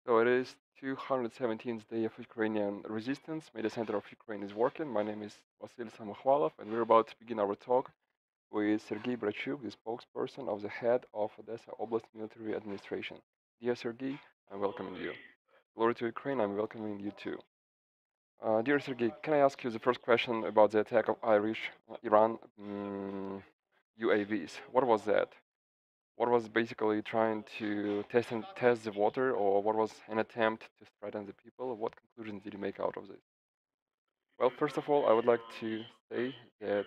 So it is 217th day of Ukrainian resistance. Mediacentru of Ukraine is working. My name is Vasil Samokhvalov, and we're about to begin our talk with Serhii Bratchuk, the spokesperson of the head of Odesa Oblast military administration. Dear Serhii, I'm welcoming you. Glory to Ukraine, I'm welcoming you too. Dear Sergey, can I ask you the first question about the attack of Iran UAVs? What was that? What was basically trying to test the water, or what was an attempt to threaten the people? What conclusions did you make out of this? Well, first of all, I would like to say that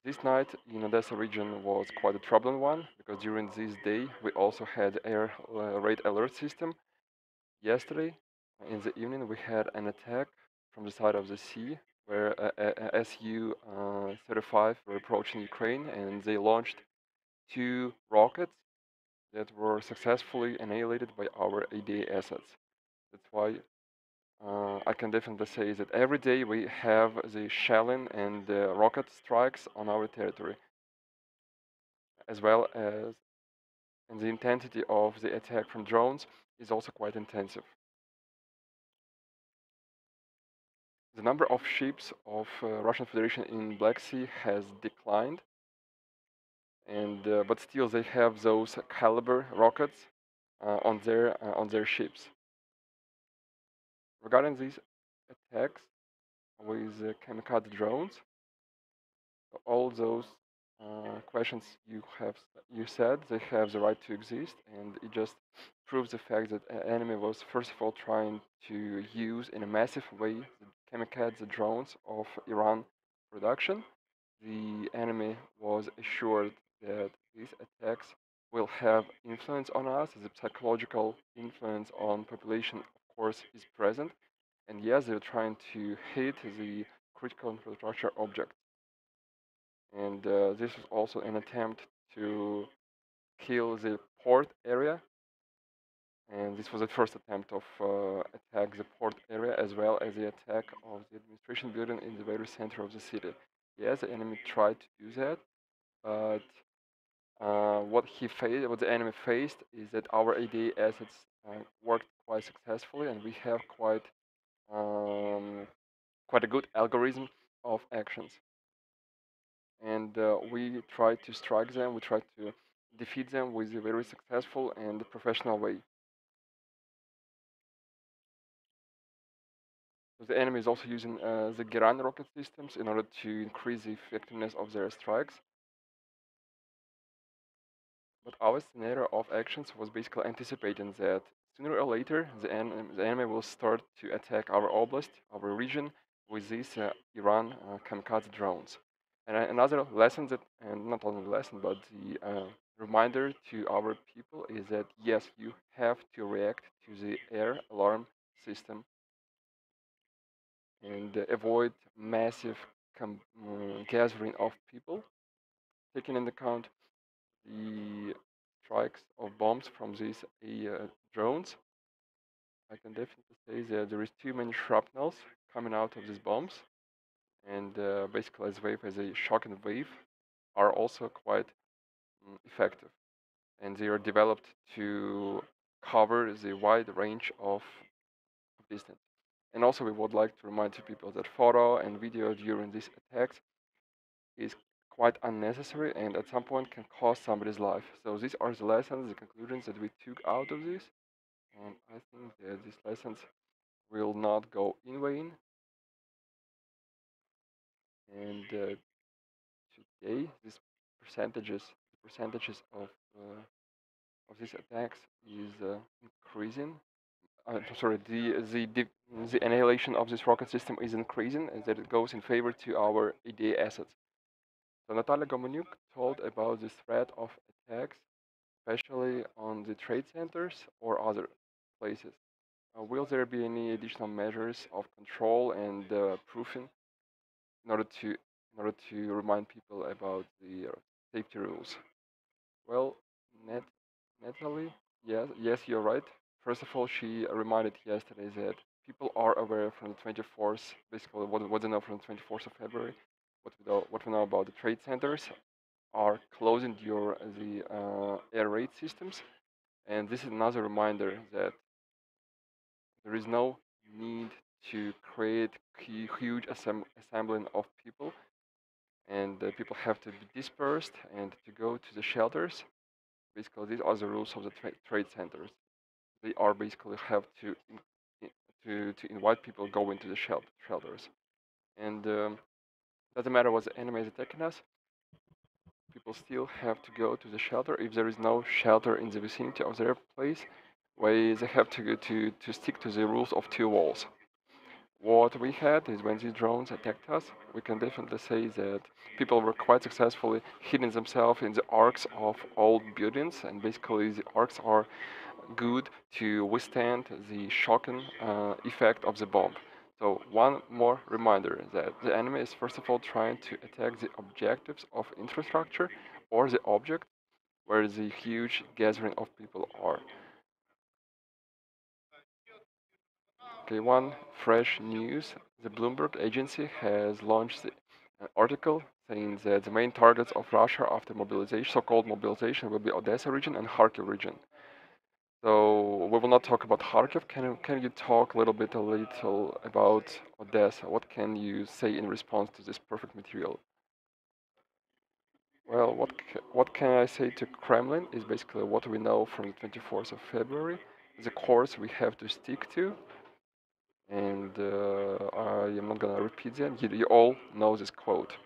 this night in Odessa region was quite a troubling one because during this day we also had air raid alert system. Yesterday in the evening we had an attack from the side of the sea where Su-35 were approaching Ukraine and they launched two rockets that were successfully annihilated by our ADA assets. That's why I can definitely say that every day we have the shelling and the rocket strikes on our territory, as well as and the intensity of the attack from drones is also quite intensive. The number of ships of Russian Federation in Black Sea has declined, and but still they have those caliber rockets on their ships. Regarding these attacks with kamikaze drones, all those questions you said, they have the right to exist, and it just proves the fact that an enemy was first of all trying to use in a massive way the kamikaze drones of Iran production. The enemy was assured that these attacks will have influence on us. The psychological influence on population, of course, is present. And yes, they're trying to hit the critical infrastructure objects. And this was also an attempt to kill the port area. And this was the first attempt of attack the port area as well as the attack of the administration building in the very center of the city. Yes, the enemy tried to do that, but what the enemy faced is that our ADA assets worked quite successfully, and we have quite a good algorithm of actions. And we tried to strike them. We tried to defeat them with a very successful and professional way. So the enemy is also using the Geran rocket systems in order to increase the effectiveness of their strikes. But our scenario of actions was basically anticipating that sooner or later the enemy will start to attack our oblast, our region, with these Iran kamikaze drones. And another lesson that, and not only lesson, but the reminder to our people is that yes, you have to react to the air alarm system and avoid massive gathering of people, taking into account the strikes of bombs from these drones. I can definitely say that there is too many shrapnels coming out of these bombs, and basically as a shock and wave are also quite effective, and they are developed to cover the wide range of distance. And also we would like to remind people that photo and video during these attacks is quite unnecessary and at some point can cost somebody's life. So these are the lessons, the conclusions that we took out of this, and I think that these lessons will not go in vain. And today, the percentages of these attacks is increasing. Sorry, the annihilation of this rocket system is increasing, and that it goes in favor to our EDA assets. So Natalia Gomanyuk told about the threat of attacks, especially on the trade centers or other places. Will there be any additional measures of control and proofing in order to remind people about the safety rules? Well, Natalie, yes, you're right. First of all, she reminded yesterday that people are aware from the 24th, basically what they know from the 24th of February, what we know about the trade centers are closing during the air raid systems, and this is another reminder that There is no need to create huge assembling of people, and people have to be dispersed and to go to the shelters. Basically, these are the rules of the trade centers. They are basically have to invite people go into the shelters, and doesn't matter what the enemy is attacking us. People still have to go to the shelter if there is no shelter in the vicinity of their place, where they have to go to stick to the rules of two walls. What we had is when these drones attacked us, we can definitely say that people were quite successfully hiding themselves in the arcs of old buildings, and basically the arcs are good to withstand the shocking effect of the bomb. So one more reminder that the enemy is first of all trying to attack the objectives of infrastructure or the object where the huge gathering of people are. Okay, one fresh news. The Bloomberg agency has launched an article saying that the main targets of Russia after mobilization, so-called mobilization, will be Odesa region and Kharkiv region. So we will not talk about Kharkiv. Can you talk a little about Odessa? What can you say in response to this perfect material? Well, what can I say to Kremlin is basically what we know from the 24th of February, the course we have to stick to, and I am not gonna repeat that. You all know this quote.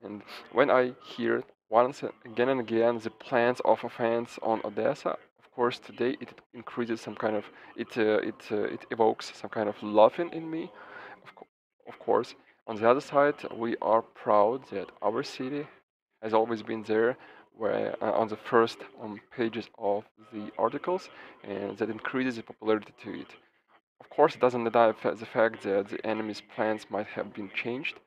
And when I hear once again and again the plans of offense on Odessa, of course today it increases some kind of it evokes some kind of laughing in me. Of course, on the other side, we are proud that our city has always been there, where on the first pages of the articles, and that increases the popularity to it. Of course, it doesn't deny the fact that the enemy's plans might have been changed.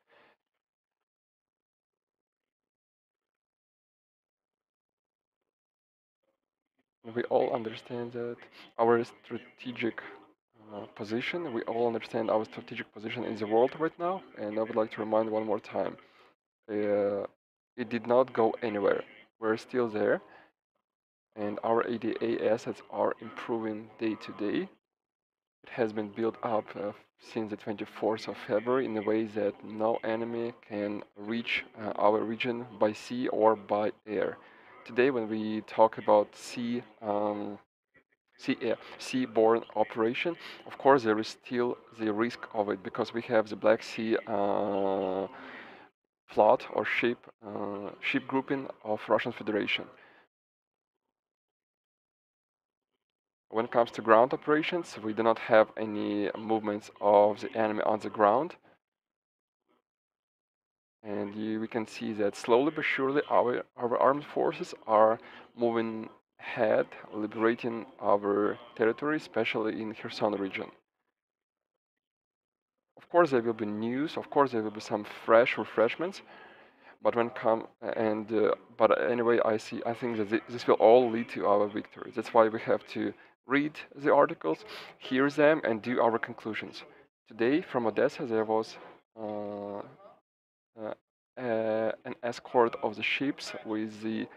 We all understand that our strategic position, we all understand our strategic position in the world right now, and I would like to remind one more time, it did not go anywhere. We're still there, and our ADA assets are improving day to day. It has been built up since the 24th of February in a way that no enemy can reach our region by sea or by air. Today, when we talk about seaborne operation, of course, there is still the risk of it because we have the Black Sea fleet or ship grouping of Russian Federation. When it comes to ground operations, we do not have any movements of the enemy on the ground. And we can see that slowly but surely our armed forces are moving ahead, liberating our territory, especially in Kherson region. Of course, there will be news. Of course, there will be some fresh refreshments. But but anyway, I think that this will all lead to our victory. That's why we have to read the articles, hear them, and do our conclusions. Today, from Odessa, there was uh, an escort of the ships with the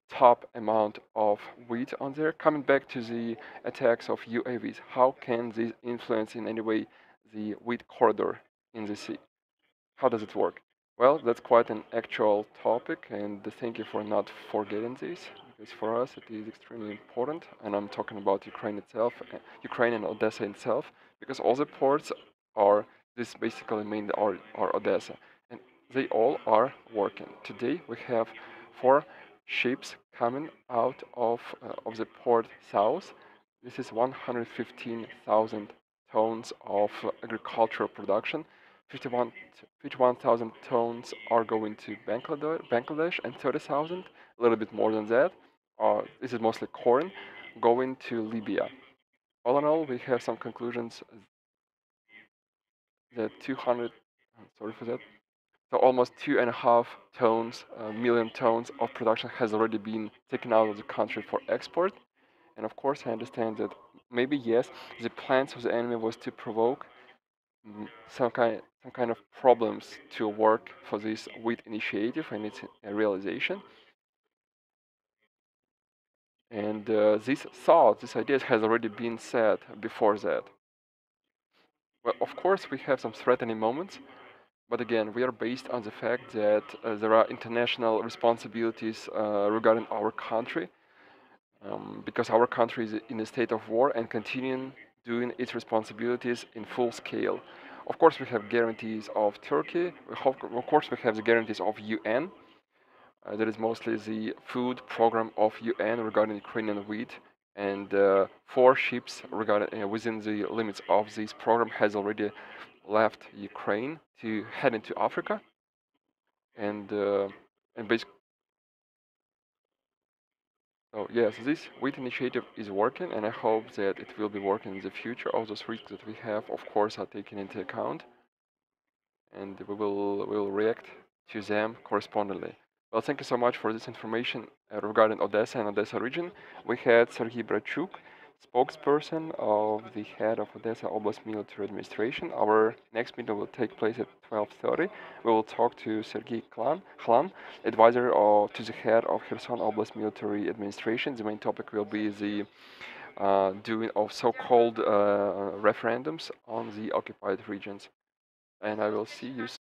top amount of wheat on there. Coming back to the attacks of UAVs, how can this influence in any way the wheat corridor in the sea? How does it work? Well, that's quite an actual topic, and thank you for not forgetting this, because for us it is extremely important, and I'm talking about Ukraine itself, Ukraine and Odessa itself, because all the ports are, this basically mean are Odessa, and they all are working. Today we have 4 ships coming out of the port south. This is 115,000 tons of agricultural production. 51,000 tons are going to Bangladesh, and 30,000, a little bit more than that, this is mostly corn, going to Libya. All in all, we have some conclusions that 200, sorry for that, so almost 2.5 million tons of production has already been taken out of the country for export. And of course, I understand that maybe yes, the plans of the enemy was to provoke some kind of problems to work for this wheat initiative and its realization. And these thoughts, these ideas has already been said before that. Well, of course, we have some threatening moments, but again, we are based on the fact that there are international responsibilities regarding our country, because our country is in a state of war and continuing doing its responsibilities in full scale. Of course, we have guarantees of Turkey. Of course, we have the guarantees of UN. That is mostly the food program of UN regarding Ukrainian wheat, and 4 ships regarding within the limits of this program has already left Ukraine to head into Africa, and basically, so yes, this wheat initiative is working, and I hope that it will be working in the future. All those risks that we have, of course, are taken into account, and we will react to them correspondingly. Well, thank you so much for this information regarding Odessa and Odessa region. We had Serhii Bratchuk, spokesperson of the head of Odesa Oblast military administration. Our next meeting will take place at 12:30. We will talk to Serhii Khlan, advisor to the head of Kherson Oblast military administration. The main topic will be the doing of so-called referendums on the occupied regions. And I will see you soon.